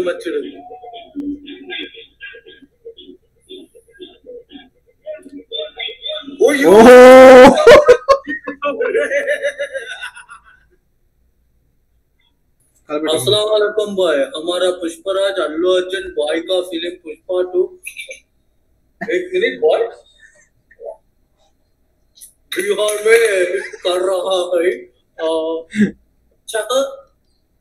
మచ్చుడు. अस्सलाम वालेकुम बॉय, हमारा पुष्पराज अल्लू अर्जुन बॉय का फिल्म पुष्पा 2. एक मिनट बॉय, बिहार में कर रहा है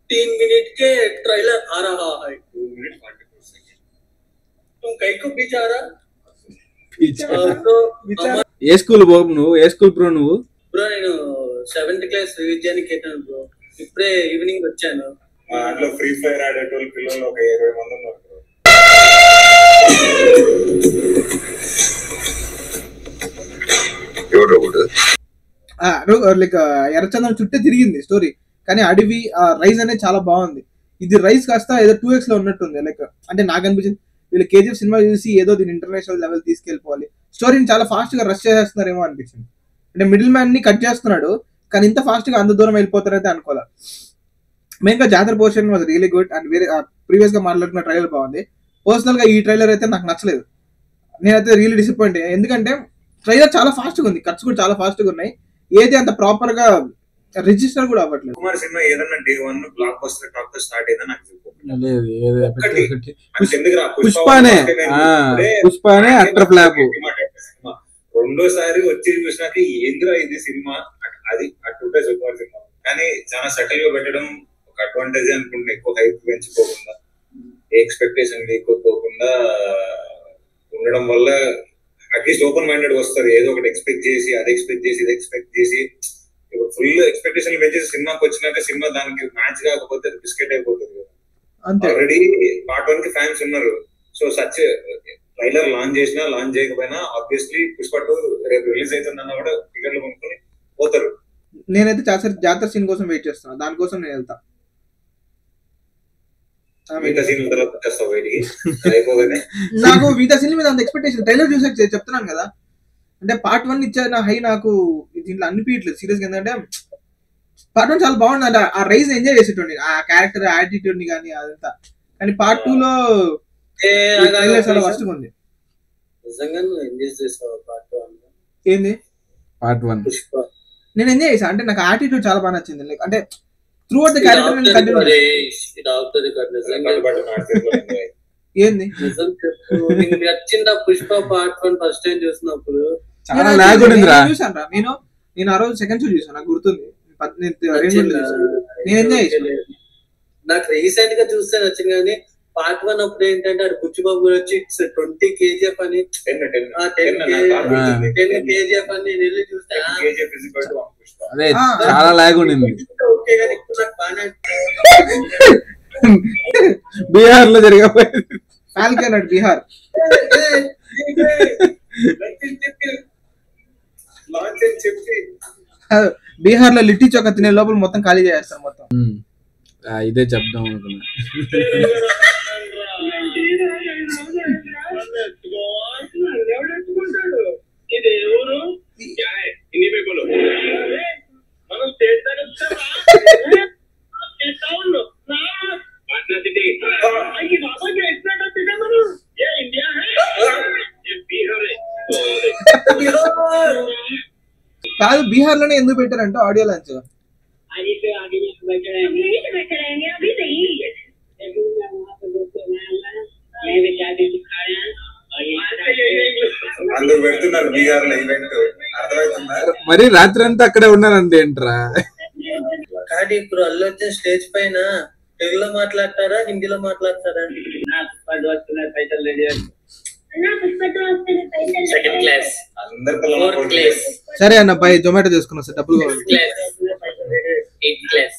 3 मिनट के ट्रेलर आ रहा है. 2 मिनट 44 सेकंड. तुम कहीं को बेचारा ఏ స్కూల్ నువ్వు? ఏ స్కూల్ బ్రో నువ్వు? బ్రో నేను 7th క్లాస్ విద్యానికి వెళ్ళాను బ్రో. ఇప్పుడే ఈవినింగ్ వచ్చాను. దాంట్లో ఫ్రీ ఫైర్ ఆడేటోళ్ళు పిల్లలు ఒక 20 మంది ఉన్నారు బ్రో. లైక్ ఎర్రచందనం చుట్టే తిరిగింది స్టోరీ, కానీ అడవి రైస్ అనేది చాలా బాగుంది. ఇది రైస్ కాస్త ఏదో 2x లో ఉన్నట్టుంది. లైక్ అంటే నాకు అనిపించింది వీళ్ళు కేజీఎఫ్ సినిమా చూసి ఏదో దీని ఇంటర్నేషనల్ లెవెల్ తీసుకెళ్ళిపోవాలి, స్టోరీని చాలా ఫాస్ట్ గా రష్ చేస్తున్నారేమో అనిపించింది. అంటే మిడిల్ మ్యాన్ ని కట్ చేస్తున్నాడు, కానీ ఇంత ఫాస్ట్ గా అంత దూరం వెళ్ళిపోతారైతే అనుకోవాలి. మెయిన్ గా జాతర portion was really good. And వేరే ప్రీవియస్ గా మాట్లాడుకున్న ట్రైలర్ బాగుంది. పర్సనల్ గా ఈ ట్రైలర్ అయితే నాకు నచ్చలేదు. నేనైతే రియల్లీ డిసప్పాయింట్. ఎందుకంటే ట్రైలర్ చాలా ఫాస్ట్ గా ఉంది, కట్స్ కూడా చాలా ఫాస్ట్ గా ఉన్నాయి, ఏది అంత ప్రాపర్ గా రిజిస్టర్ కూడా అవ్వట్లేదు. కుమార్ సినిమా ఏదన్నా డే 1 బ్లాక్ బస్టర్ టాక్ తో స్టార్ట్ అయిందా నాకు పుష్పనే అట్టర్ ఫ్లాప్. రెండోసారి వచ్చి చూసినాక ఏంద్రా ఇది సినిమా, అది అట్టుంటే కుమార్ సినిమా. కానీ చాలా సటిల్ గా పెట్టడం ఒక అడ్వాంటేజ్ అనుకుంటే, ఎక్కువ హైప్ పెంచుకోకుండా ఏ ఎక్స్పెక్టేషన్ లేకపోకుండా ఉండడం వల్ల అట్లీస్ట్ ఓపెన్ మైండెడ్ వస్తారు. ఏదో ఒకటి ఎక్స్పెక్ట్ చేసి అది ఎక్స్పెక్ట్ చేసి ఇది ఎక్స్పెక్ట్ చేసి ఇప్పుడు ఫుల్ ఎక్స్పెక్టేషన్ పెంచేసి సినిమాకి వచ్చినాక సినిమా దానికి మ్యాచ్ కాకపోతే అది బిస్కెట్ అయిపోతుంది కదా. ఆల్రెడీ పార్ట్ 1 కి ఫ్యాన్స్ ఉన్నారు. సో సచ్ ట్రైలర్ లాంచ్ చేసినా లాంచ్ చేయకపోయినా ఆబ్వియస్లీ పుష్ప 2 రేపు రిలీజ్ అవుతుందన్నా కూడా టికెట్లు కొనుక్కొని పోతారు. నేనైతే జాతర సీన్ కోసం వెయిట్ చేస్తున్నా, దానికోసం నేను వెళ్తా. నాకు మిగతా సీన్ మీద అంత ఎక్స్పెక్టేషన్ ట్రైలర్ చూసాక చెప్తున్నాను కదా. అంటే పార్ట్ 1 ఇచ్చిన హై నాకు దీంట్లో అనిపించట్లేదు సీరియస్ గా. ఎందుకంటే పార్ట్ 1 చాలా బాగుంది, అంటే ఆ రైజ్ ఎంజాయ్ చేసేటండి, ఆ క్యారెక్టర్ యాటిట్యూడ్ ని కానీ అదంతా. కానీ పార్ట్ 2 లో చాలా వర్స్ట్ ఉంది. ఏంది పార్ట్ 1 నేను ఎంజాయ్ చేసా, అంటే నాకు యాటిట్యూడ్ చాలా బాగా నచ్చింది. లైక్ అంటే త్రూ అవుట్ ద క్యారెక్టర్ ఏంది నచ్చిందా పుష్ప పార్ట్ 1 ఫస్ట్ టైం చూసినప్పుడు చాలా లాగ్ ఉందిరా. చూసాను రా నేను ఆ రోజు సెకండ్ షో చూసాను, నాకు గుర్తుంది. నేను ఎంజాయ్ చేసాను. నాకు రీసెంట్ గా చూస్తే నచ్చింది. కానీ పార్ట్ 1 అప్పుడు ఏంటంటే అది బుచ్చిబాబు వచ్చి 20 kgf అని 10 kgf అని వెళ్ళి చూస్తే అదే చాలా లాగ్ ఉండింది. ఓకే కానీ ఇప్పుడు నాకు బాగా బీహార్ లో జరిగిపోయింది. ఫాల్కన్ అట్ బీహార్ బీహార్ లో లిట్టి చోక తినే లోపల మొత్తం ఖాళీ చేస్తారు మొత్తం. ఇదే చెప్దాం అనుకున్నా. కాదు బీహార్ లోనే ఎందుకు పెట్టారంటే ఆడియో లాంచ్. మరి రాత్రి అంతా అక్కడే ఉన్నారంటే ఏంట్రా? కానీ ఇప్పుడు అల్లు అర్జున్ స్టేజ్ పైన తెలుగులో మాట్లాడతారా హిందీలో మాట్లాడతారా? సెకండ్ క్లాస్ సరే అన్న బై జొమాటో తీసుకున్నా సార్, డబ్బులు 8th క్లాస్